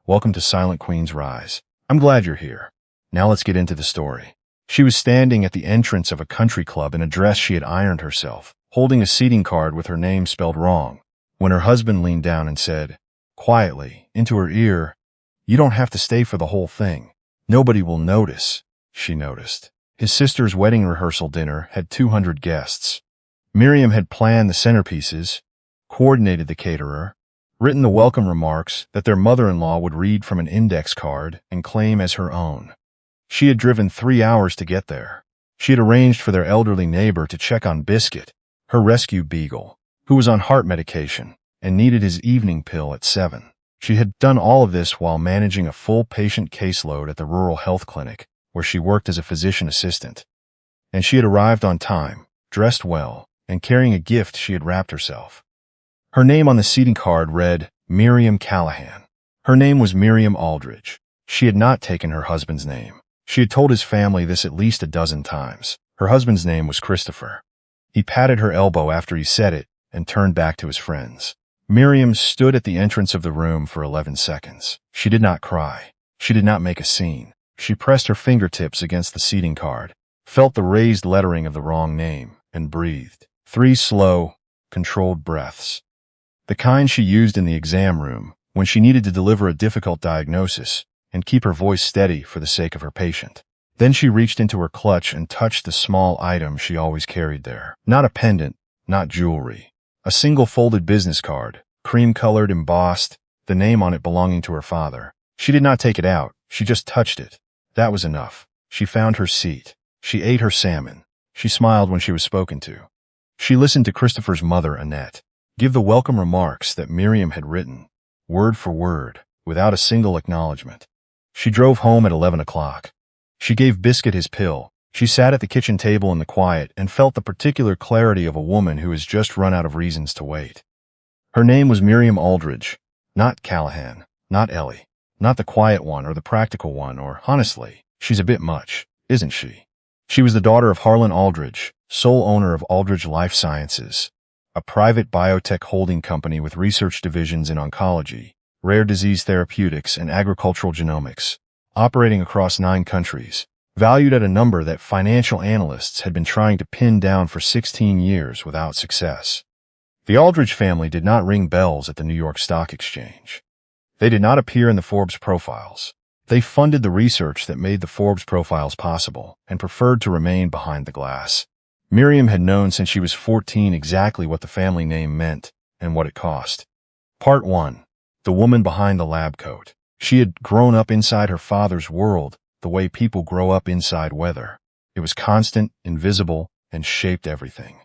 Welcome to Silent Queen's Rise. I'm glad you're here. Now let's get into the story. She was standing at the entrance of a country club in a dress she had ironed herself, holding a seating card with her name spelled wrong, when her husband leaned down and said, quietly, into her ear, "You don't have to stay for the whole thing. Nobody will notice." She noticed. His sister's wedding rehearsal dinner had 200 guests. Miriam had planned the centerpieces, coordinated the caterer, written the welcome remarks that their mother-in-law would read from an index card and claim as her own. She had driven 3 hours to get there. She had arranged for their elderly neighbor to check on Biscuit, her rescue beagle, who was on heart medication and needed his evening pill at 7. She had done all of this while managing a full patient caseload at the rural health clinic, where she worked as a physician assistant. And she had arrived on time, dressed well, and carrying a gift she had wrapped herself. Her name on the seating card read Miriam Callahan. Her name was Miriam Aldridge. She had not taken her husband's name. She had told his family this at least a dozen times. Her husband's name was Christopher. He patted her elbow after he said it and turned back to his friends. Miriam stood at the entrance of the room for 11 seconds. She did not cry. She did not make a scene. She pressed her fingertips against the seating card, felt the raised lettering of the wrong name, and breathed. 3 slow, controlled breaths. The kind she used in the exam room when she needed to deliver a difficult diagnosis and keep her voice steady for the sake of her patient. Then she reached into her clutch and touched the small item she always carried there. Not a pendant, not jewelry. A single folded business card, cream-colored, embossed, the name on it belonging to her father. She did not take it out. She just touched it. That was enough. She found her seat. She ate her salmon. She smiled when she was spoken to. She listened to Christopher's mother, Annette, give the welcome remarks that Miriam had written, word for word, without a single acknowledgement. She drove home at 11 o'clock. She gave Biscuit his pill. She sat at the kitchen table in the quiet and felt the particular clarity of a woman who has just run out of reasons to wait. Her name was Miriam Aldridge, not Callahan, not Ellie, not the quiet one or the practical one, or, honestly, she's a bit much, isn't she? She was the daughter of Harlan Aldridge, sole owner of Aldridge Life Sciences, a private biotech holding company with research divisions in oncology, rare disease therapeutics, and agricultural genomics, operating across 9 countries, valued at a number that financial analysts had been trying to pin down for 16 years without success. The Aldridge family did not ring bells at the New York Stock Exchange. They did not appear in the Forbes profiles. They funded the research that made the Forbes profiles possible and preferred to remain behind the glass. Miriam had known since she was 14 exactly what the family name meant and what it cost. Part 1. The woman behind the lab coat. She had grown up inside her father's world, the way people grow up inside weather. It was constant, invisible, and shaped everything.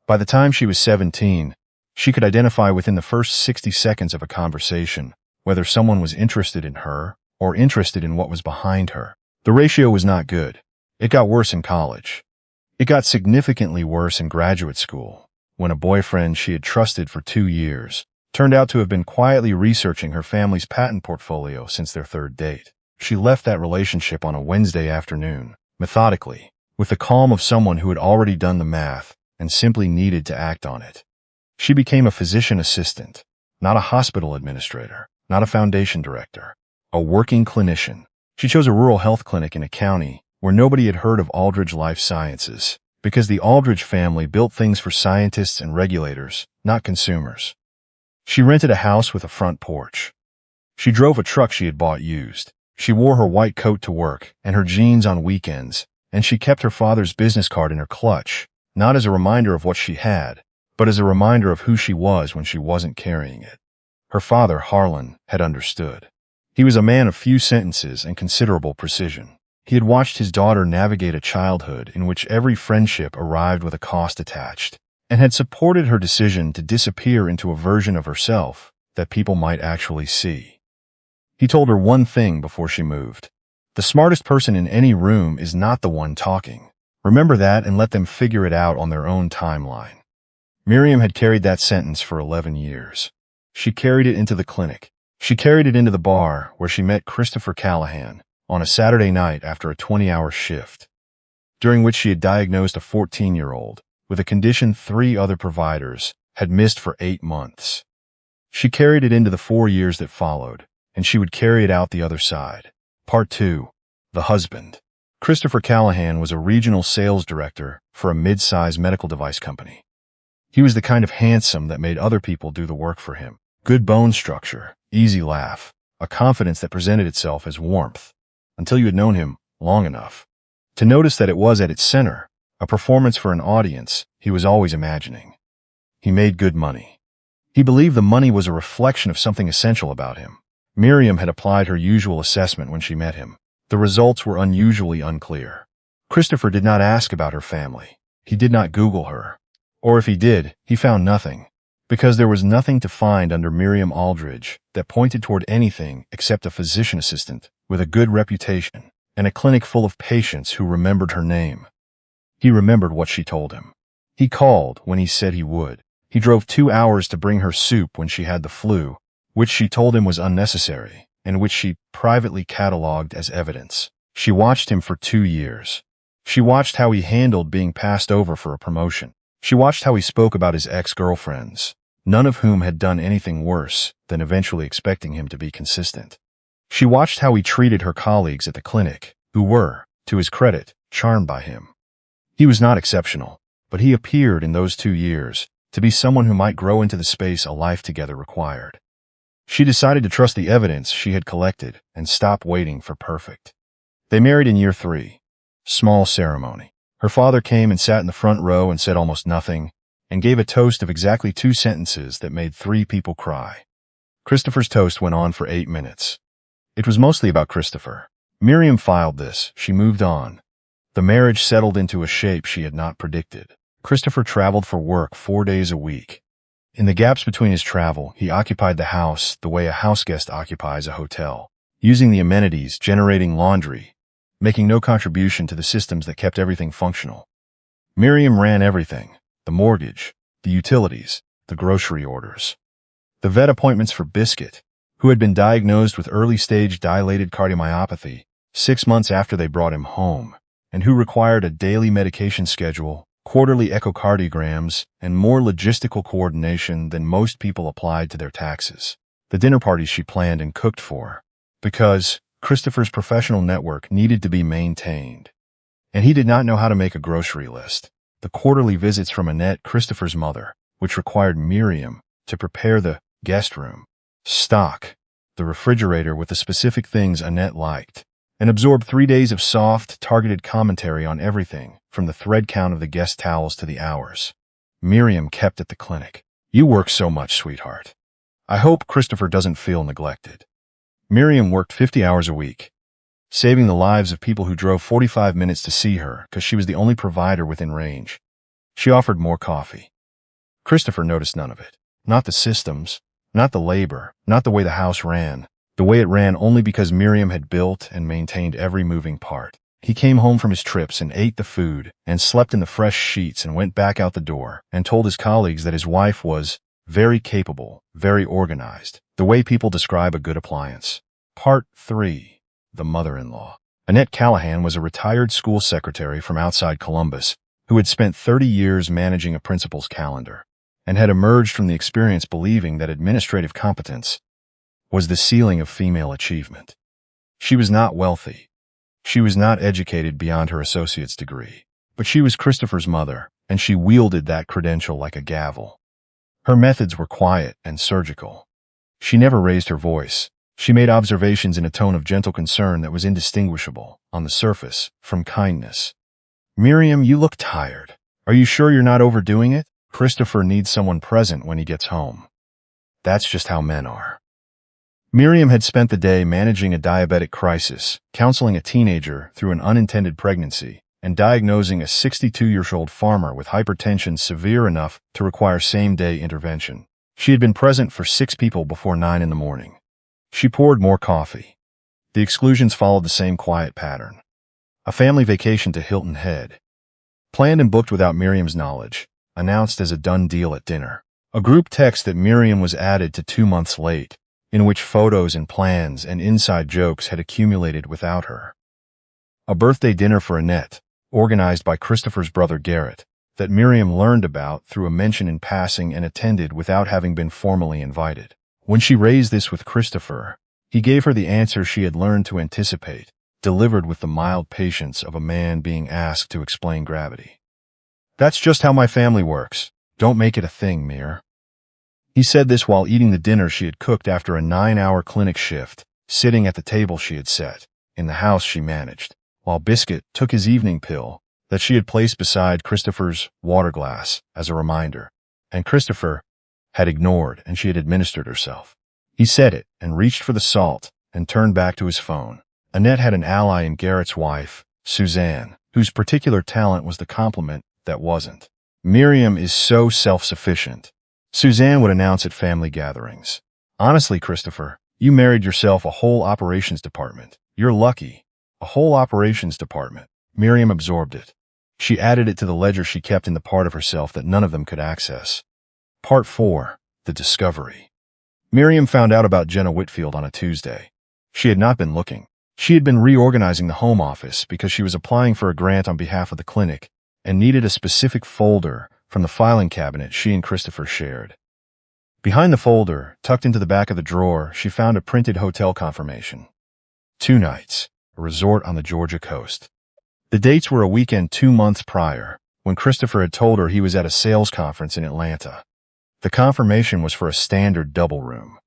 By the time she was 17, she could identify within the first 60 seconds of a conversation whether someone was interested in her or interested in what was behind her. The ratio was not good. It got worse in college. It got significantly worse in graduate school, when a boyfriend she had trusted for 2 years turned out to have been quietly researching her family's patent portfolio since their 3rd date. She left that relationship on a Wednesday afternoon, methodically, with the calm of someone who had already done the math and simply needed to act on it. She became a physician assistant, not a hospital administrator, not a foundation director, a working clinician. She chose a rural health clinic in a county where nobody had heard of Aldridge Life Sciences, because the Aldridge family built things for scientists and regulators, not consumers. She rented a house with a front porch. She drove a truck she had bought used. She wore her white coat to work and her jeans on weekends, and she kept her father's business card in her clutch, not as a reminder of what she had, but as a reminder of who she was when she wasn't carrying it. Her father, Harlan, had understood. He was a man of few sentences and considerable precision. He had watched his daughter navigate a childhood in which every friendship arrived with a cost attached, and had supported her decision to disappear into a version of herself that people might actually see. He told her one thing before she moved. The smartest person in any room is not the one talking. Remember that and let them figure it out on their own timeline. Miriam had carried that sentence for 11 years. She carried it into the clinic. She carried it into the bar where she met Christopher Callahan on a Saturday night after a 20-hour shift, during which she had diagnosed a 14-year-old with a condition 3 other providers had missed for 8 months. She carried it into the 4 years that followed, and she would carry it out the other side. Part 2. The Husband. Christopher Callahan was a regional sales director for a mid-size medical device company. He was the kind of handsome that made other people do the work for him. Good bone structure, easy laugh, a confidence that presented itself as warmth, until you had known him long enough to notice that it was at its center, a performance for an audience he was always imagining. He made good money. He believed the money was a reflection of something essential about him. Miriam had applied her usual assessment when she met him. The results were unusually unclear. Christopher did not ask about her family. He did not Google her. Or if he did, he found nothing. Because there was nothing to find under Miriam Aldridge that pointed toward anything except a physician assistant with a good reputation and a clinic full of patients who remembered her name. He remembered what she told him. He called when he said he would. He drove 2 hours to bring her soup when she had the flu, which she told him was unnecessary, and which she privately cataloged as evidence. She watched him for 2 years. She watched how he handled being passed over for a promotion. She watched how he spoke about his ex-girlfriends, none of whom had done anything worse than eventually expecting him to be consistent. She watched how he treated her colleagues at the clinic, who were, to his credit, charmed by him. He was not exceptional, but he appeared in those 2 years to be someone who might grow into the space a life together required. She decided to trust the evidence she had collected and stop waiting for perfect. They married in year 3. Small ceremony. Her father came and sat in the front row and said almost nothing, and gave a toast of exactly 2 sentences that made 3 people cry. Christopher's toast went on for 8 minutes. It was mostly about Christopher. Miriam filed this. She moved on. The marriage settled into a shape she had not predicted. Christopher traveled for work 4 days a week. In the gaps between his travel, he occupied the house the way a houseguest occupies a hotel, using the amenities, generating laundry, making no contribution to the systems that kept everything functional. Miriam ran everything: the mortgage, the utilities, the grocery orders. The vet appointments for Biscuit, who had been diagnosed with early-stage dilated cardiomyopathy 6 months after they brought him home, and who required a daily medication schedule, quarterly echocardiograms, and more logistical coordination than most people applied to their taxes. The dinner parties she planned and cooked for, because Christopher's professional network needed to be maintained, and he did not know how to make a grocery list. The quarterly visits from Annette, Christopher's mother, which required Miriam to prepare the guest room, stock the refrigerator with the specific things Annette liked, and absorb 3 days of soft, targeted commentary on everything, from the thread count of the guest towels to the hours Miriam kept at the clinic. "You work so much, sweetheart. I hope Christopher doesn't feel neglected." Miriam worked 50 hours a week, saving the lives of people who drove 45 minutes to see her because she was the only provider within range. She offered more coffee. Christopher noticed none of it. Not the systems, not the labor, not the way the house ran. The way it ran only because Miriam had built and maintained every moving part. He came home from his trips and ate the food and slept in the fresh sheets and went back out the door and told his colleagues that his wife was very capable, very organized, the way people describe a good appliance. Part 3. The Mother-in-Law. Annette Callahan was a retired school secretary from outside Columbus who had spent 30 years managing a principal's calendar and had emerged from the experience believing that administrative competence was the ceiling of female achievement. She was not wealthy. She was not educated beyond her associate's degree. But she was Christopher's mother, and she wielded that credential like a gavel. Her methods were quiet and surgical. She never raised her voice. She made observations in a tone of gentle concern that was indistinguishable, on the surface, from kindness. "Miriam, you look tired. Are you sure you're not overdoing it? Christopher needs someone present when he gets home." That's just how men are. Miriam had spent the day managing a diabetic crisis, counseling a teenager through an unintended pregnancy, and diagnosing a 62-year-old farmer with hypertension severe enough to require same-day intervention. She had been present for 6 people before 9 in the morning. She poured more coffee. The exclusions followed the same quiet pattern. A family vacation to Hilton Head. Planned and booked without Miriam's knowledge, announced as a done deal at dinner. A group text that Miriam was added to 2 months late, in which photos and plans and inside jokes had accumulated without her. A birthday dinner for Annette, organized by Christopher's brother Garrett, that Miriam learned about through a mention in passing and attended without having been formally invited. When she raised this with Christopher, He gave her the answer she had learned to anticipate, delivered with the mild patience of a man being asked to explain gravity. "That's just how my family works. Don't make it a thing, Mir." He said this while eating the dinner she had cooked after a 9-hour clinic shift, sitting at the table she had set, in the house she managed, while Biscuit took his evening pill that she had placed beside Christopher's water glass as a reminder, and Christopher had ignored, and she had administered herself. He said it and reached for the salt and turned back to his phone. Annette had an ally in Garrett's wife, Suzanne, whose particular talent was the compliment that wasn't. "Miriam is so self-sufficient," Suzanne would announce at family gatherings. "Honestly, Christopher, you married yourself a whole operations department. You're lucky." A whole operations department. Miriam absorbed it. She added it to the ledger she kept in the part of herself that none of them could access. Part 4. The Discovery. Miriam found out about Jenna Whitfield on a Tuesday. She had not been looking. She had been reorganizing the home office because she was applying for a grant on behalf of the clinic and needed a specific folder from the filing cabinet she and Christopher shared. Behind the folder, tucked into the back of the drawer, she found a printed hotel confirmation. 2 nights, a resort on the Georgia coast. The dates were a weekend 2 months prior, when Christopher had told her he was at a sales conference in Atlanta. The confirmation was for a standard double room.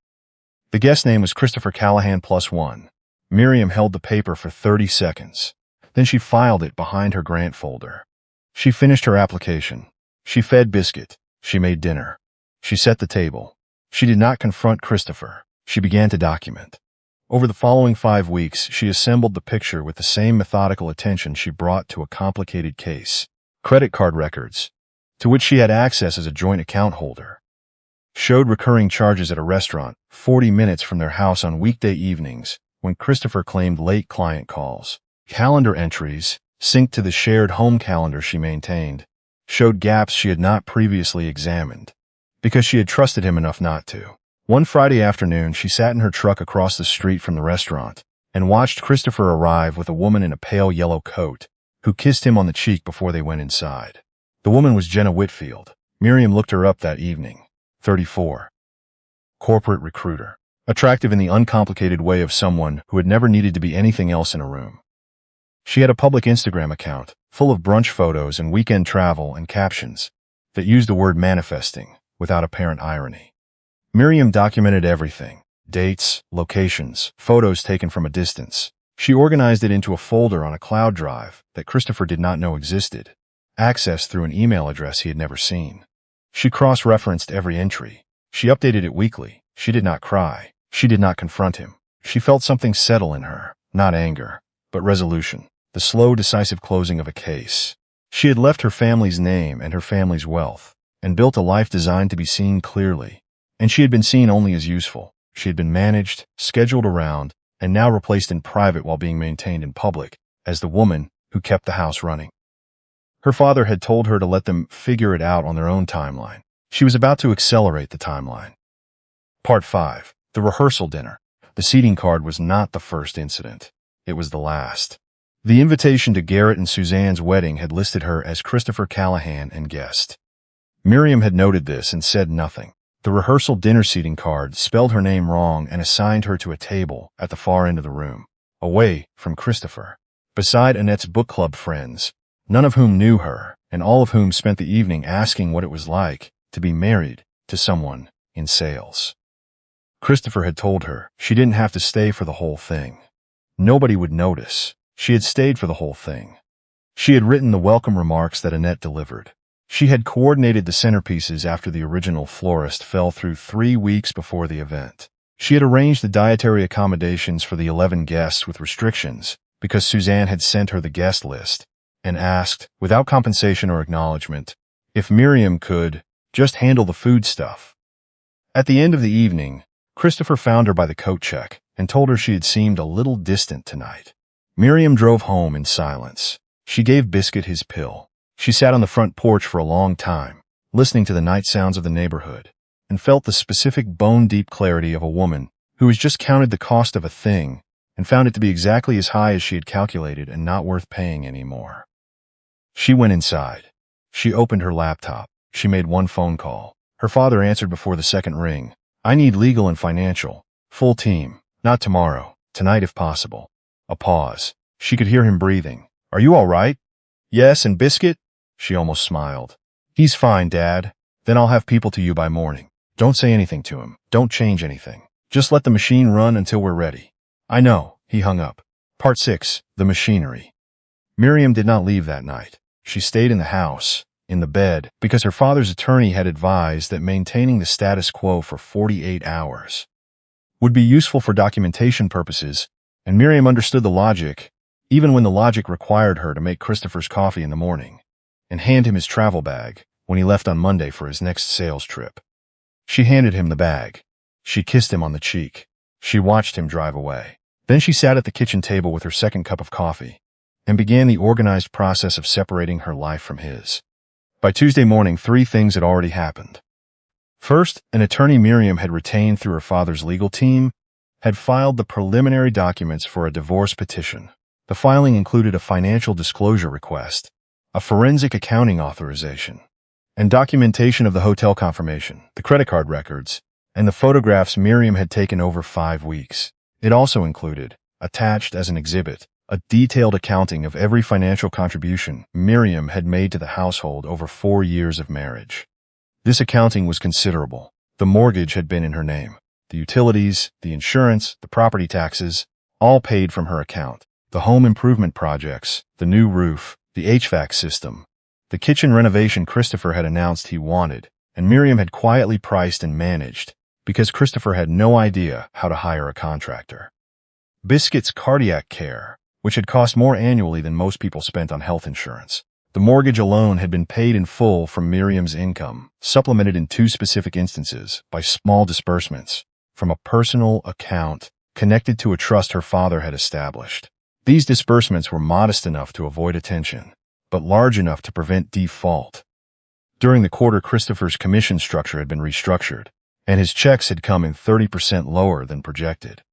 The guest name was Christopher Callahan +1. Miriam held the paper for 30 seconds. Then she filed it behind her grant folder. She finished her application. She fed Biscuit. She made dinner. She set the table. She did not confront Christopher. She began to document. Over the following 5 weeks, she assembled the picture with the same methodical attention she brought to a complicated case. Credit card records, to which she had access as a joint account holder, showed recurring charges at a restaurant 40 minutes from their house on weekday evenings when Christopher claimed late client calls. Calendar entries, synced to the shared home calendar she maintained, showed gaps she had not previously examined, because she had trusted him enough not to. One Friday afternoon, she sat in her truck across the street from the restaurant and watched Christopher arrive with a woman in a pale yellow coat, who kissed him on the cheek before they went inside. The woman was Jenna Whitfield. Miriam looked her up that evening. 34. Corporate recruiter. Attractive in the uncomplicated way of someone who had never needed to be anything else in a room. She had a public Instagram account, full of brunch photos and weekend travel and captions that used the word manifesting without apparent irony. Miriam documented everything: dates, locations, photos taken from a distance. She organized it into a folder on a cloud drive that Christopher did not know existed, accessed through an email address he had never seen. She cross-referenced every entry. She updated it weekly. She did not cry. She did not confront him. She felt something settle in her, not anger, but resolution, the slow, decisive closing of a case. She had left her family's name and her family's wealth, and built a life designed to be seen clearly. And she had been seen only as useful. She had been managed, scheduled around, and now replaced in private while being maintained in public, as the woman who kept the house running. Her father had told her to let them figure it out on their own timeline. She was about to accelerate the timeline. Part 5. The rehearsal dinner. The seating card was not the first incident. It was the last. The invitation to Garrett and Suzanne's wedding had listed her as Christopher Callahan and guest. Miriam had noted this and said nothing. The rehearsal dinner seating card spelled her name wrong and assigned her to a table at the far end of the room, away from Christopher, beside Annette's book club friends, none of whom knew her, and all of whom spent the evening asking what it was like to be married to someone in sales. Christopher had told her she didn't have to stay for the whole thing. Nobody would notice. She had stayed for the whole thing. She had written the welcome remarks that Annette delivered. She had coordinated the centerpieces after the original florist fell through 3 weeks before the event. She had arranged the dietary accommodations for the 11 guests with restrictions because Suzanne had sent her the guest list and asked, without compensation or acknowledgement, if Miriam could just handle the food stuff. At the end of the evening, Christopher found her by the coat check and told her she had seemed a little distant tonight. Miriam drove home in silence. She gave Biscuit his pill. She sat on the front porch for a long time, listening to the night sounds of the neighborhood, and felt the specific bone-deep clarity of a woman who has just counted the cost of a thing and found it to be exactly as high as she had calculated and not worth paying anymore. She went inside. She opened her laptop. She made one phone call. Her father answered before the second ring. "I need legal and financial. Full team. Not tomorrow. Tonight if possible. A pause. She could hear him breathing. Are you all right? Yes, and Biscuit? She almost smiled. He's fine, Dad. Then I'll have people to you by morning. Don't say anything to him. Don't change anything. Just let the machine run until we're ready. I know. He hung up. Part 6. The Machinery. Miriam did not leave that night. She stayed in the house, in the bed, because her father's attorney had advised that maintaining the status quo for 48 hours would be useful for documentation purposes, and Miriam understood the logic, even when the logic required her to make Christopher's coffee in the morning and hand him his travel bag when he left on Monday for his next sales trip. She handed him the bag. She kissed him on the cheek. She watched him drive away. Then she sat at the kitchen table with her second cup of coffee and began the organized process of separating her life from his. By Tuesday morning, 3 things had already happened. First, an attorney Miriam had retained through her father's legal team had filed the preliminary documents for a divorce petition. The filing included a financial disclosure request, a forensic accounting authorization, and documentation of the hotel confirmation, the credit card records, and the photographs Miriam had taken over 5 weeks. It also included, attached as an exhibit, a detailed accounting of every financial contribution Miriam had made to the household over 4 years of marriage. This accounting was considerable. The mortgage had been in her name. The utilities, the insurance, the property taxes, all paid from her account. The home improvement projects, the new roof, the HVAC system, the kitchen renovation Christopher had announced he wanted, and Miriam had quietly priced and managed, because Christopher had no idea how to hire a contractor. Biscuit's cardiac care, which had cost more annually than most people spent on health insurance. The mortgage alone had been paid in full from Miriam's income, supplemented in 2 specific instances by small disbursements from a personal account connected to a trust her father had established. These disbursements were modest enough to avoid attention, but large enough to prevent default. During the quarter, Christopher's commission structure had been restructured, and his checks had come in 30% lower than projected.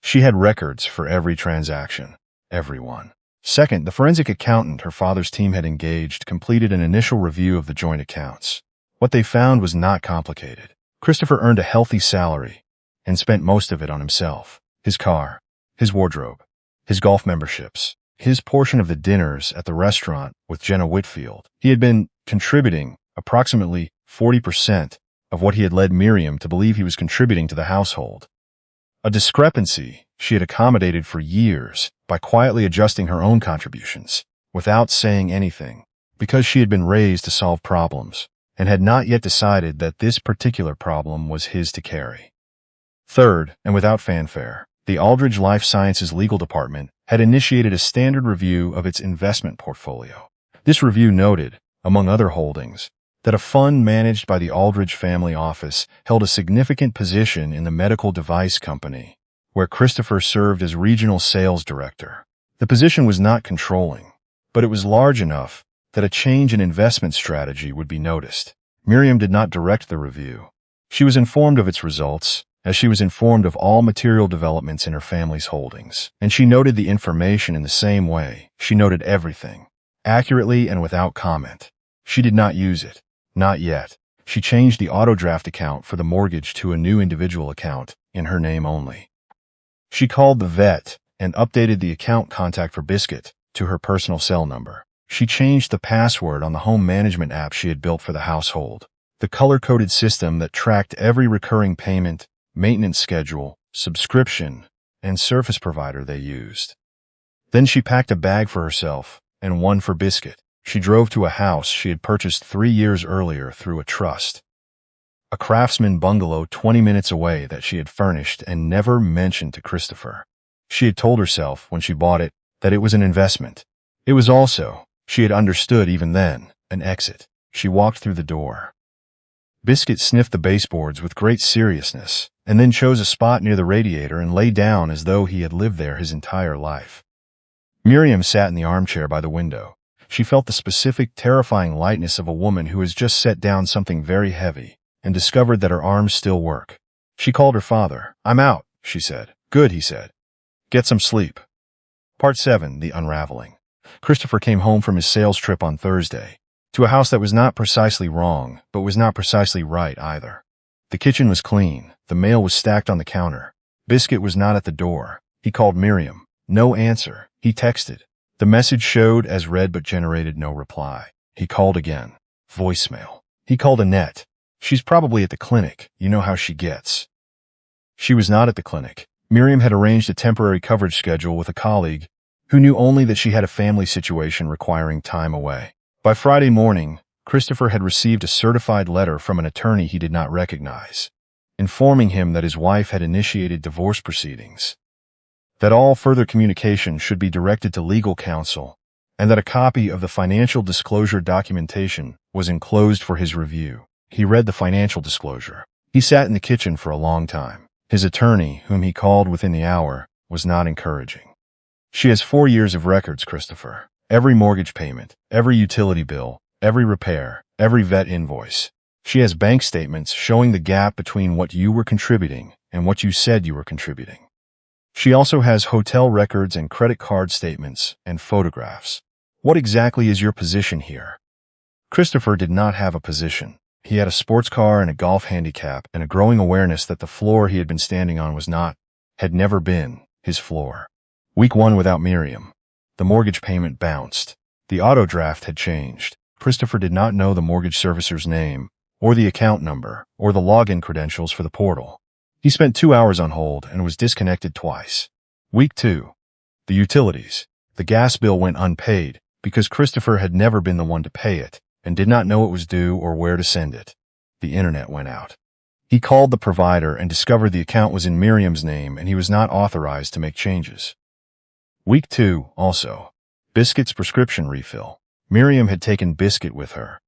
She had records for every transaction, everyone. Second, the forensic accountant her father's team had engaged completed an initial review of the joint accounts. What they found was not complicated. Christopher earned a healthy salary and spent most of it on himself, his car, his wardrobe, his golf memberships, his portion of the dinners at the restaurant with Jenna Whitfield. He had been contributing approximately 40% of what he had led Miriam to believe he was contributing to the household. A discrepancy she had accommodated for years by quietly adjusting her own contributions, without saying anything, because she had been raised to solve problems, and had not yet decided that this particular problem was his to carry. Third, and without fanfare, the Aldridge Life Sciences Legal Department had initiated a standard review of its investment portfolio. This review noted, among other holdings, that a fund managed by the Aldridge family office held a significant position in the medical device company, where Christopher served as regional sales director. The position was not controlling, but it was large enough that a change in investment strategy would be noticed. Miriam did not direct the review. She was informed of its results, as she was informed of all material developments in her family's holdings, and she noted the information in the same way. She noted everything, accurately and without comment. She did not use it. Not yet. She changed the auto-draft account for the mortgage to a new individual account, in her name only. She called the vet and updated the account contact for Biscuit to her personal cell number. She changed the password on the home management app she had built for the household, the color-coded system that tracked every recurring payment, maintenance schedule, subscription, and service provider they used. Then she packed a bag for herself and one for Biscuit. She drove to a house she had purchased 3 years earlier through a trust, a craftsman bungalow 20 minutes away that she had furnished and never mentioned to Christopher. She had told herself when she bought it that it was an investment. It was also, she had understood even then, an exit. She walked through the door. Biscuit sniffed the baseboards with great seriousness, and then chose a spot near the radiator and lay down as though he had lived there his entire life. Miriam sat in the armchair by the window. She felt the specific, terrifying lightness of a woman who has just set down something very heavy and discovered that her arms still work. She called her father. "I'm out," she said. "Good," he said. "Get some sleep." Part 7. The Unraveling. Christopher came home from his sales trip on Thursday, to a house that was not precisely wrong, but was not precisely right either. The kitchen was clean, the mail was stacked on the counter, Biscuit was not at the door. He called Miriam. No answer. He texted. The message showed as read but generated no reply. He called again. Voicemail. He called Annette. She's probably at the clinic. You know how she gets. She was not at the clinic. Miriam had arranged a temporary coverage schedule with a colleague who knew only that she had a family situation requiring time away. By Friday morning, Christopher had received a certified letter from an attorney he did not recognize, informing him that his wife had initiated divorce proceedings, that all further communication should be directed to legal counsel, and that a copy of the financial disclosure documentation was enclosed for his review. He read the financial disclosure. He sat in the kitchen for a long time. His attorney, whom he called within the hour, was not encouraging. She has 4 years of records, Christopher. Every mortgage payment, every utility bill, every repair, every vet invoice. She has bank statements showing the gap between what you were contributing and what you said you were contributing. She also has hotel records and credit card statements and photographs. What exactly is your position here? Christopher did not have a position. He had a sports car and a golf handicap and a growing awareness that the floor he had been standing on was not, had never been, his floor. Week 1 without Miriam. The mortgage payment bounced. The auto draft had changed. Christopher did not know the mortgage servicer's name, or the account number, or the login credentials for the portal. He spent 2 hours on hold and was disconnected twice. Week 2. The utilities. The gas bill went unpaid because Christopher had never been the one to pay it and did not know it was due or where to send it. The internet went out. He called the provider and discovered the account was in Miriam's name and he was not authorized to make changes. Week 2, also. Biscuit's prescription refill. Miriam had taken Biscuit with her,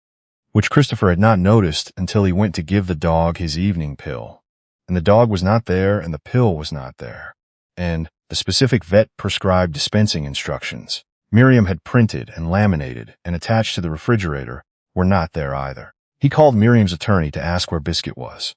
which Christopher had not noticed until he went to give the dog his evening pill. And the dog was not there and the pill was not there. And the specific vet-prescribed dispensing instructions Miriam had printed and laminated and attached to the refrigerator were not there either. He called Miriam's attorney to ask where Biscuit was.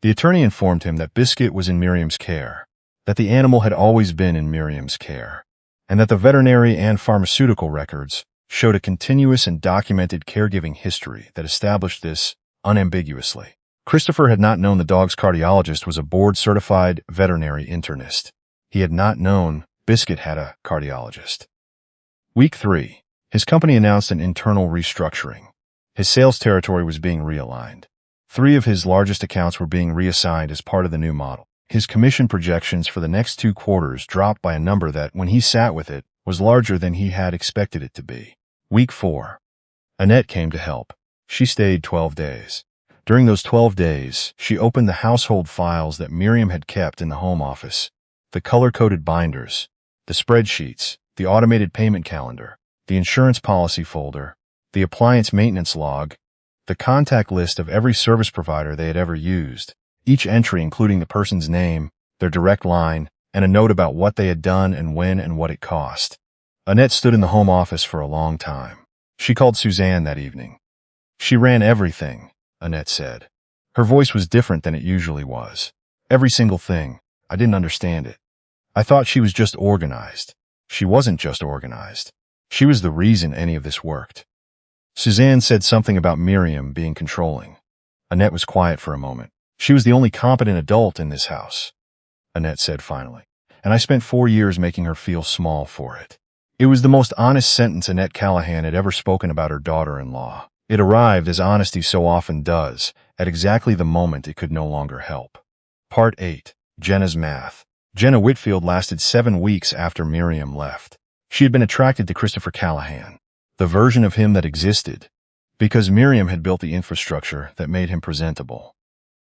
The attorney informed him that Biscuit was in Miriam's care, that the animal had always been in Miriam's care, and that the veterinary and pharmaceutical records showed a continuous and documented caregiving history that established this unambiguously. Christopher had not known the dog's cardiologist was a board-certified veterinary internist. He had not known Biscuit had a cardiologist. Week 3. His company announced an internal restructuring. His sales territory was being realigned. 3 of his largest accounts were being reassigned as part of the new model. His commission projections for the next 2 quarters dropped by a number that, when he sat with it, was larger than he had expected it to be. Week 4. Annette came to help. She stayed 12 days. During those 12 days, she opened the household files that Miriam had kept in the home office, the color-coded binders, the spreadsheets, the automated payment calendar, the insurance policy folder, the appliance maintenance log, the contact list of every service provider they had ever used, each entry including the person's name, their direct line, and a note about what they had done and when and what it cost. Annette stood in the home office for a long time. She called Suzanne that evening. She ran everything, Annette said. Her voice was different than it usually was. Every single thing. I didn't understand it. I thought she was just organized. She wasn't just organized. She was the reason any of this worked. Suzanne said something about Miriam being controlling. Annette was quiet for a moment. She was the only competent adult in this house, Annette said finally, and I spent 4 years making her feel small for it. It was the most honest sentence Annette Callahan had ever spoken about her daughter-in-law. It arrived, as honesty so often does, at exactly the moment it could no longer help. Part 8. Jenna's Math. Jenna Whitfield lasted 7 weeks after Miriam left. She had been attracted to Christopher Callahan, the version of him that existed, because Miriam had built the infrastructure that made him presentable.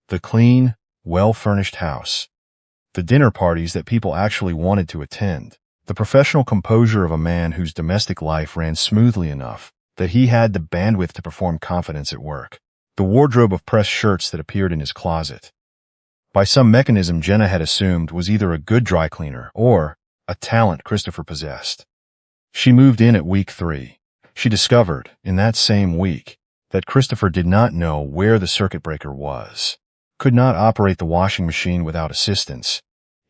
The clean, well-furnished house. The dinner parties that people actually wanted to attend. The professional composure of a man whose domestic life ran smoothly enough that he had the bandwidth to perform confidence at work. The wardrobe of pressed shirts that appeared in his closet. By some mechanism Jenna had assumed was either a good dry cleaner or a talent Christopher possessed. She moved in at week 3. She discovered, in that same week, that Christopher did not know where the circuit breaker was, could not operate the washing machine without assistance,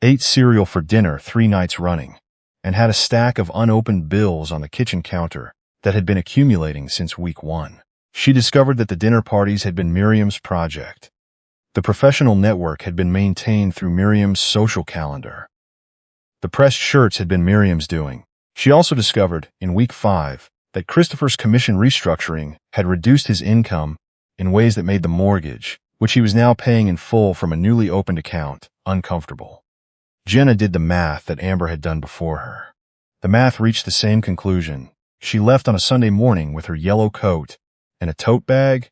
ate cereal for dinner 3 nights running, and had a stack of unopened bills on the kitchen counter that had been accumulating since week 1. She discovered that the dinner parties had been Miriam's project. The professional network had been maintained through Miriam's social calendar. The pressed shirts had been Miriam's doing. She also discovered, in week 5, that Christopher's commission restructuring had reduced his income in ways that made the mortgage, which he was now paying in full from a newly opened account, uncomfortable. Jenna did the math that Amber had done before her. The math reached the same conclusion. She left on a Sunday morning with her yellow coat and a tote bag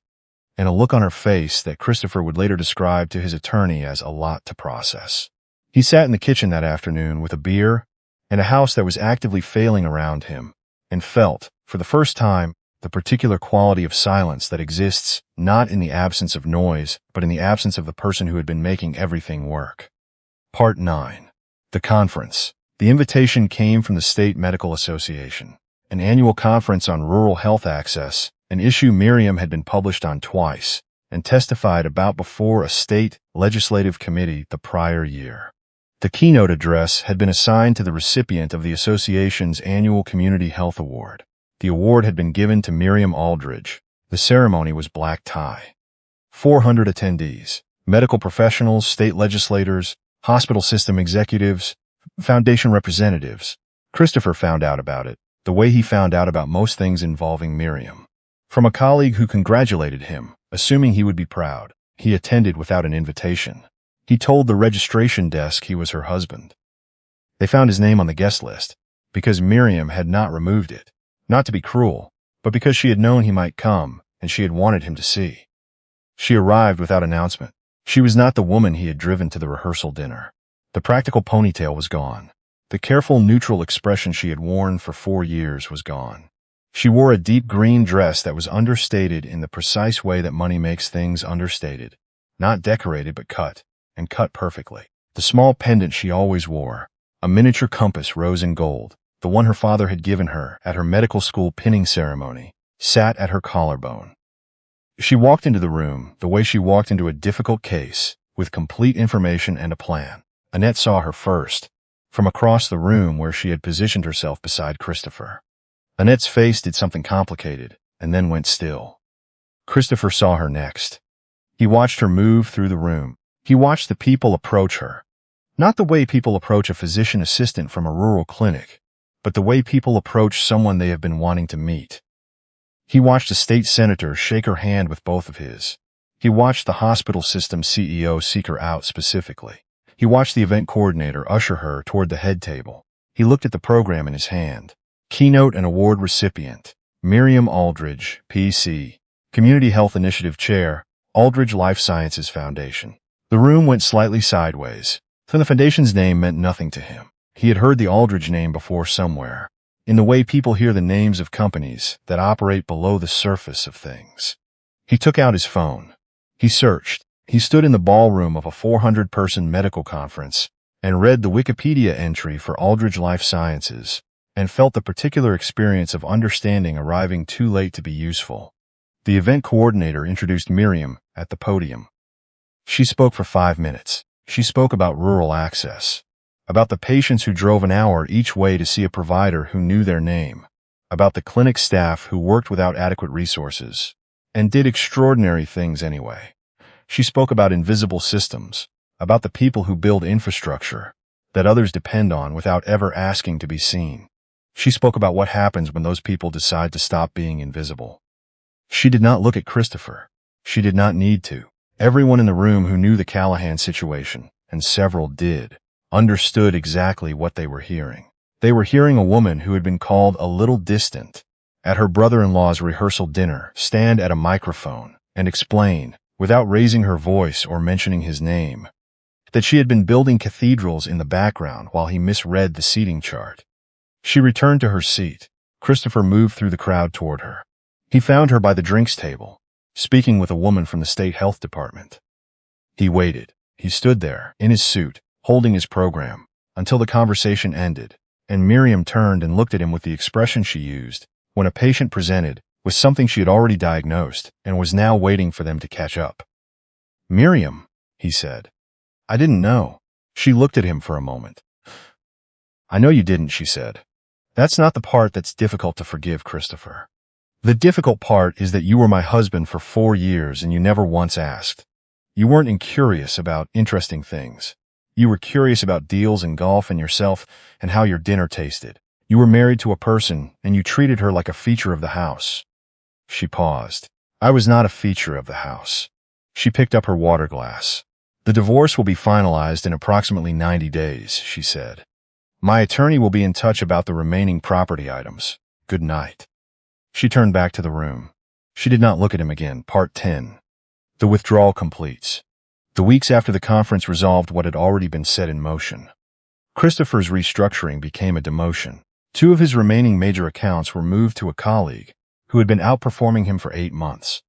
and a look on her face that Christopher would later describe to his attorney as a lot to process. He sat in the kitchen that afternoon with a beer and a house that was actively failing around him, and felt, for the first time, the particular quality of silence that exists not in the absence of noise, but in the absence of the person who had been making everything work. Part 9. The Conference. The invitation came from the State Medical Association, an annual conference on rural health access, an issue Miriam had been published on twice and testified about before a state legislative committee the prior year. The keynote address had been assigned to the recipient of the association's annual Community Health Award. The award had been given to Miriam Aldridge. The ceremony was black tie. 400 attendees, medical professionals, state legislators, hospital system executives, foundation representatives. Christopher found out about it, the way he found out about most things involving Miriam. From a colleague who congratulated him, assuming he would be proud. He attended without an invitation. He told the registration desk he was her husband. They found his name on the guest list because Miriam had not removed it, not to be cruel, but because she had known he might come and she had wanted him to see. She arrived without announcement. She was not the woman he had driven to the rehearsal dinner. The practical ponytail was gone. The careful, neutral expression she had worn for 4 years was gone. She wore a deep green dress that was understated in the precise way that money makes things understated. Not decorated, but cut, and cut perfectly. The small pendant she always wore, a miniature compass rose in gold, the one her father had given her at her medical school pinning ceremony, sat at her collarbone. She walked into the room the way she walked into a difficult case, with complete information and a plan. Annette saw her first, from across the room where she had positioned herself beside Christopher. Annette's face did something complicated, and then went still. Christopher saw her next. He watched her move through the room. He watched the people approach her. Not the way people approach a physician assistant from a rural clinic, but the way people approach someone they have been wanting to meet. He watched a state senator shake her hand with both of his. He watched the hospital system CEO seek her out specifically. He watched the event coordinator usher her toward the head table. He looked at the program in his hand. Keynote and award recipient, Miriam Aldridge, PC, Community Health Initiative Chair, Aldridge Life Sciences Foundation. The room went slightly sideways. The foundation's name meant nothing to him. He had heard the Aldridge name before somewhere, in the way people hear the names of companies that operate below the surface of things. He took out his phone. He searched. He stood in the ballroom of a 400-person medical conference and read the Wikipedia entry for Aldridge Life Sciences, and felt the particular experience of understanding arriving too late to be useful. The event coordinator introduced Miriam at the podium. She spoke for 5 minutes. She spoke about rural access, about the patients who drove an hour each way to see a provider who knew their name, about the clinic staff who worked without adequate resources and did extraordinary things anyway. She spoke about invisible systems, about the people who build infrastructure that others depend on without ever asking to be seen. She spoke about what happens when those people decide to stop being invisible. She did not look at Christopher. She did not need to. Everyone in the room who knew the Callahan situation, and several did, understood exactly what they were hearing. They were hearing a woman who had been called a little distant at her brother-in-law's rehearsal dinner stand at a microphone and explain, without raising her voice or mentioning his name, that she had been building cathedrals in the background while he misread the seating chart. She returned to her seat. Christopher moved through the crowd toward her. He found her by the drinks table, speaking with a woman from the state health department. He waited. He stood there, in his suit, holding his program, until the conversation ended, and Miriam turned and looked at him with the expression she used when a patient presented with something she had already diagnosed and was now waiting for them to catch up. "Miriam," he said. "I didn't know." She looked at him for a moment. "I know you didn't," she said. "That's not the part that's difficult to forgive, Christopher. The difficult part is that you were my husband for 4 years and you never once asked. You weren't incurious about interesting things. You were curious about deals and golf and yourself and how your dinner tasted. You were married to a person, and you treated her like a feature of the house. She paused. I was not a feature of the house. She picked up her water glass. The divorce will be finalized in approximately 90 days, she said. My attorney will be in touch about the remaining property items. Good night. She turned back to the room. She did not look at him again. Part 10. The withdrawal completes. The weeks after the conference resolved what had already been set in motion. Christopher's restructuring became a demotion. 2 of his remaining major accounts were moved to a colleague who had been outperforming him for 8 months.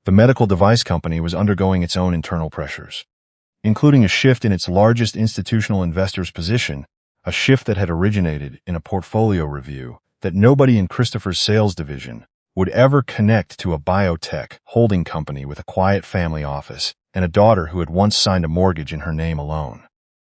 The medical device company was undergoing its own internal pressures, including a shift in its largest institutional investor's position, a shift that had originated in a portfolio review that nobody in Christopher's sales division would ever connect to a biotech holding company with a quiet family office and a daughter who had once signed a mortgage in her name alone.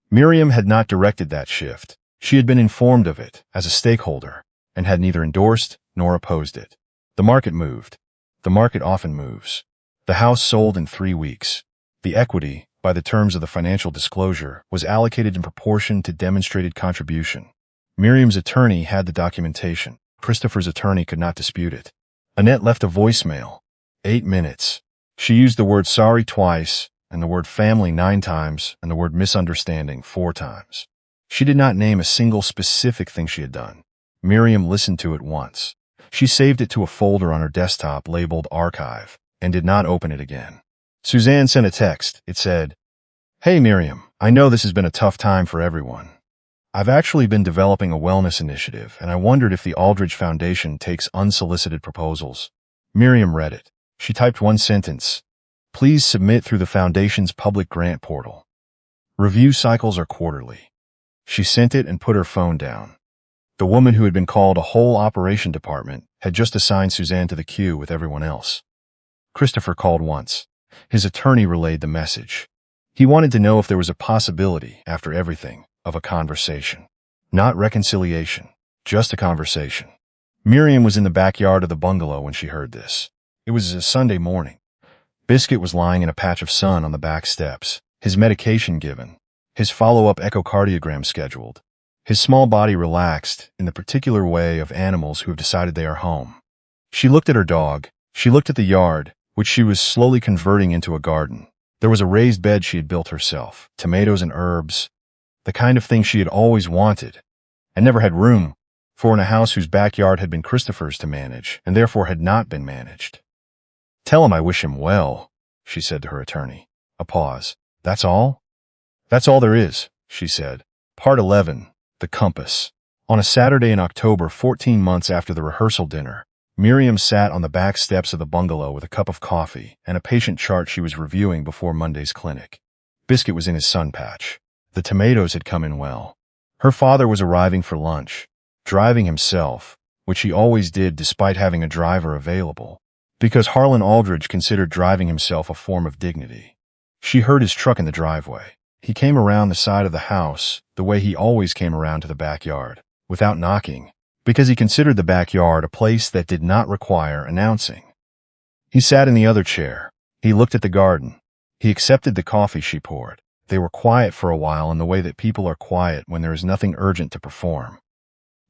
Miriam had not directed that shift. She had been informed of it as a stakeholder and had neither endorsed nor opposed it. The market moved. The market often moves. The house sold in 3 weeks. The equity, by the terms of the financial disclosure, was allocated in proportion to demonstrated contribution. Miriam's attorney had the documentation. Christopher's attorney could not dispute it. Annette left a voicemail. 8 minutes. She used the word sorry twice, and the word family 9 times, and the word misunderstanding 4 times. She did not name a single specific thing she had done. Miriam listened to it once. She saved it to a folder on her desktop labeled Archive, and did not open it again. Suzanne sent a text. It said, Hey Miriam, I know this has been a tough time for everyone. I've actually been developing a wellness initiative, and I wondered if the Aldridge Foundation takes unsolicited proposals. Miriam read it. She typed 1 sentence. Please submit through the Foundation's public grant portal. Review cycles are quarterly. She sent it and put her phone down. The woman who had been called a whole operation department had just assigned Suzanne to the queue with everyone else. Christopher called once. His attorney relayed the message. He wanted to know if there was a possibility, after everything, of a conversation. Not reconciliation, just a conversation. Miriam was in the backyard of the bungalow when she heard this. It was a Sunday morning. Biscuit was lying in a patch of sun on the back steps, his medication given, his follow-up echocardiogram scheduled. His small body relaxed in the particular way of animals who have decided they are home. She looked at her dog. She looked at the yard, which she was slowly converting into a garden. There was a raised bed she had built herself, tomatoes and herbs, the kind of thing she had always wanted, and never had room for in a house whose backyard had been Christopher's to manage, and therefore had not been managed. Tell him I wish him well, she said to her attorney. A pause. That's all? That's all there is, she said. Part 11. The Compass. On a Saturday in October, 14 months after the rehearsal dinner, Miriam sat on the back steps of the bungalow with a cup of coffee and a patient chart she was reviewing before Monday's clinic. Biscuit was in his sun patch. The tomatoes had come in well. Her father was arriving for lunch, driving himself, which he always did despite having a driver available, because Harlan Aldridge considered driving himself a form of dignity. She heard his truck in the driveway. He came around the side of the house, the way he always came around to the backyard, without knocking, because he considered the backyard a place that did not require announcing. He sat in the other chair. He looked at the garden. He accepted the coffee she poured. They were quiet for a while in the way that people are quiet when there is nothing urgent to perform.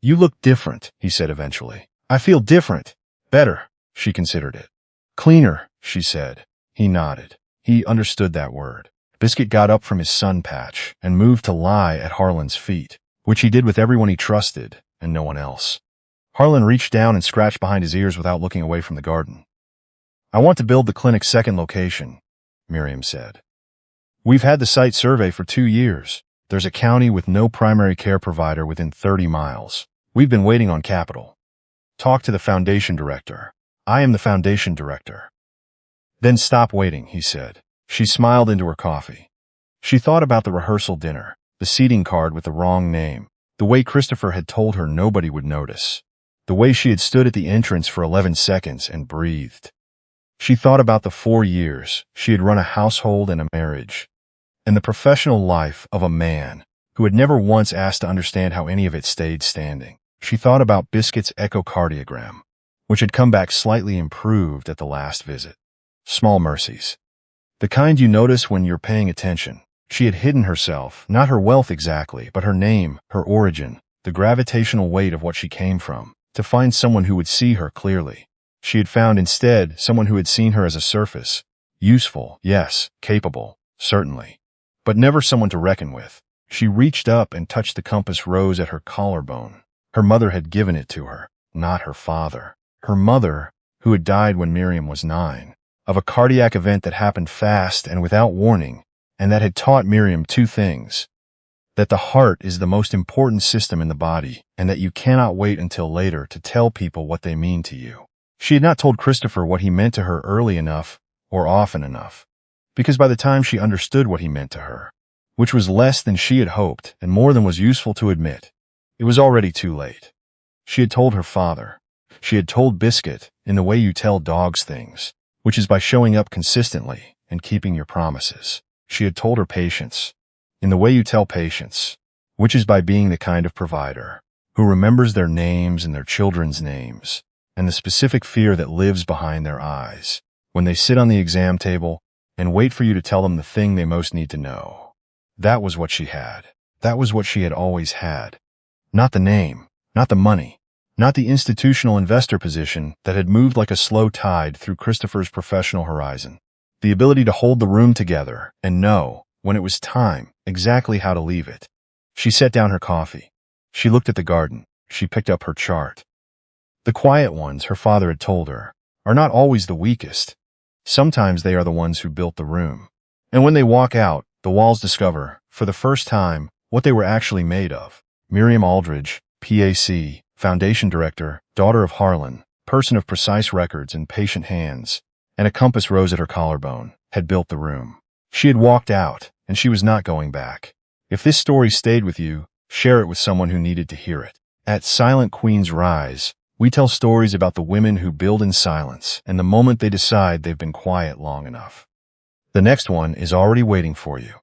You look different, he said eventually. I feel different. Better, she considered it. Cleaner, she said. He nodded. He understood that word. Biscuit got up from his sun patch and moved to lie at Harlan's feet, which he did with everyone he trusted and no one else. Harlan reached down and scratched behind his ears without looking away from the garden. I want to build the clinic's second location, Miriam said. We've had the site survey for 2 years. There's a county with no primary care provider within 30 miles. We've been waiting on capital. Talk to the foundation director. I am the foundation director. Then stop waiting, he said. She smiled into her coffee. She thought about the rehearsal dinner, the seating card with the wrong name, the way Christopher had told her nobody would notice, the way she had stood at the entrance for 11 seconds and breathed. She thought about the 4 years she had run a household and a marriage, and the professional life of a man who had never once asked to understand how any of it stayed standing. She thought about Biscuit's echocardiogram, which had come back slightly improved at the last visit. Small mercies. The kind you notice when you're paying attention. She had hidden herself, not her wealth exactly, but her name, her origin, the gravitational weight of what she came from, to find someone who would see her clearly. She had found instead someone who had seen her as a surface. Useful, yes, capable, certainly, but never someone to reckon with. She reached up and touched the compass rose at her collarbone. Her mother had given it to her, not her father. Her mother, who had died when Miriam was 9, of a cardiac event that happened fast and without warning, and that had taught Miriam 2 things. That the heart is the most important system in the body, and that you cannot wait until later to tell people what they mean to you. She had not told Christopher what he meant to her early enough or often enough, because by the time she understood what he meant to her, which was less than she had hoped and more than was useful to admit, it was already too late. She had told her father. She had told Biscuit in the way you tell dogs things, which is by showing up consistently and keeping your promises. She had told her patients in the way you tell patients, which is by being the kind of provider who remembers their names and their children's names, and the specific fear that lives behind their eyes when they sit on the exam table and wait for you to tell them the thing they most need to know. That was what she had. That was what she had always had. Not the name, not the money, not the institutional investor position that had moved like a slow tide through Christopher's professional horizon. The ability to hold the room together and know, when it was time, exactly how to leave it. She set down her coffee. She looked at the garden. She picked up her chart. The quiet ones, her father had told her, are not always the weakest. Sometimes they are the ones who built the room. And when they walk out, the walls discover, for the first time, what they were actually made of. Miriam Aldridge, PAC, Foundation Director, daughter of Harlan, person of precise records and patient hands, and a compass rose at her collarbone, had built the room. She had walked out, and she was not going back. If this story stayed with you, share it with someone who needed to hear it. At Silent Queens Rise, we tell stories about the women who build in silence and the moment they decide they've been quiet long enough. The next one is already waiting for you.